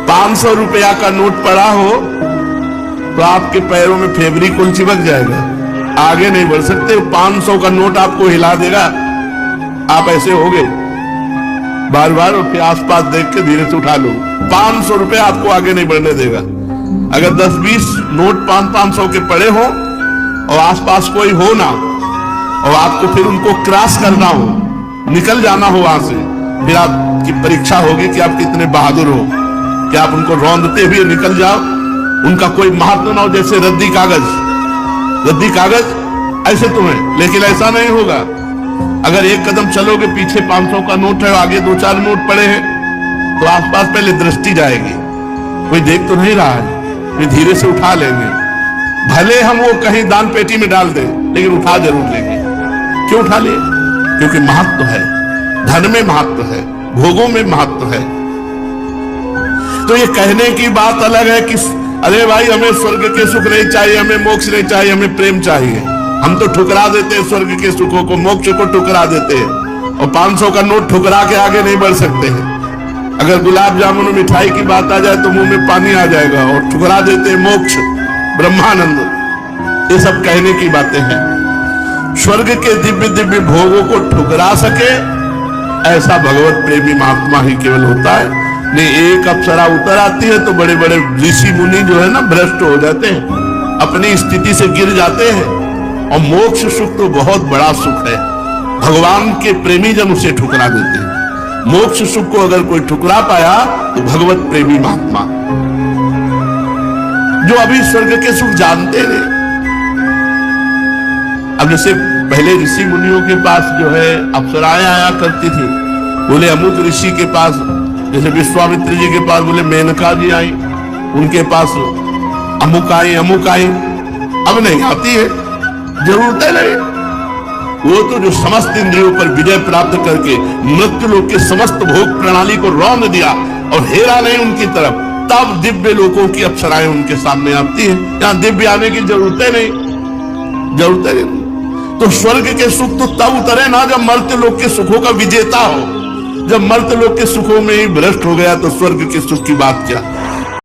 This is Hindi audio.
500 रुपया का नोट पड़ा हो तो आपके पैरों में फेविकोल चिपक जाएगा, आगे नहीं बढ़ सकते। 500 का नोट आपको हिला देगा, आप ऐसे हो गए बार बार, और फिर आसपास देख के धीरे से उठा लो। 500 रुपया आपको आगे नहीं बढ़ने देगा। अगर 10-20 नोट 500 के पड़े हो और आसपास कोई हो ना, और आपको फिर उनको क्रॉस करना हो, निकल जाना हो वहां से, फिर आपकी परीक्षा होगी कि आप कितने बहादुर हो, कि आप उनको रौंदते हुए निकल जाओ, उनका कोई महत्व ना हो। जैसे रद्दी कागज ऐसे तुम्हें, लेकिन ऐसा नहीं होगा। अगर एक कदम चलोगे, पीछे 500 का नोट है, आगे 2-4 नोट पड़े हैं, तो आसपास पहले दृष्टि जाएगी, कोई देख तो नहीं रहा है, फिर धीरे से उठा लेंगे। भले हम वो कहीं दान पेटी में डाल दें, लेकिन उठा जरूर लेंगे। क्यों उठा लिए? क्योंकि महत्व है, धन में महत्व है, भोगों में महत्व है। तो ये कहने की बात अलग है कि अरे भाई हमें स्वर्ग के सुख नहीं चाहिए, हमें मोक्ष नहीं चाहिए, हमें प्रेम चाहिए। हम तो ठुकरा देते हैं स्वर्ग के सुखों को, मोक्ष को ठुकरा देते हैं, और 500 का नोट ठुकरा के आगे नहीं बढ़ सकते हैं। अगर गुलाब जामुन और मिठाई की बात आ जाए तो मुंह में पानी आ जाएगा, और ठुकरा देते हैं मोक्ष, ब्रह्मानंद। ये सब कहने की बातें हैं। स्वर्ग के दिव्य दिव्य भोगों को ठुकरा सके ऐसा भगवत प्रेमी महात्मा ही केवल होता है। नहीं, एक अप्सरा उतर आती है तो बड़े बड़े ऋषि मुनि जो है ना भ्रष्ट हो जाते हैं, अपनी स्थिति से गिर जाते हैं। और मोक्ष सुख तो बहुत बड़ा सुख है, भगवान के प्रेमी जन उसे ठुकरा देते हैं। मोक्ष सुख को अगर कोई ठुकरा पाया तो भगवत प्रेमी महात्मा, जो अभी स्वर्ग के सुख जानते नहीं। अब जैसे पहले ऋषि मुनियों के पास जो है अप्सराएं आया करती थी, बोले अमुक ऋषि के पास, जैसे विश्वामित्र जी के पास बोले मेनका जी आई, उनके पास अमुक आई। अब नहीं आती है, जरूरत नहीं। वो तो जो समस्त इंद्रियों पर विजय प्राप्त करके मृत्यु लोक के समस्त भोग प्रणाली को रौंद दिया और हेरा नहीं उनकी तरफ, तब दिव्य लोकों की अप्सराएं उनके सामने आती है। यहां दिव्य आने की जरूरत नहीं। तो स्वर्ग के सुख तो तब उतरे ना जब मर्त्य लोक के सुखों का विजेता हो। जब मर्त्य लोक के सुखों में ही भ्रष्ट हो गया तो स्वर्ग के सुख की बात क्या।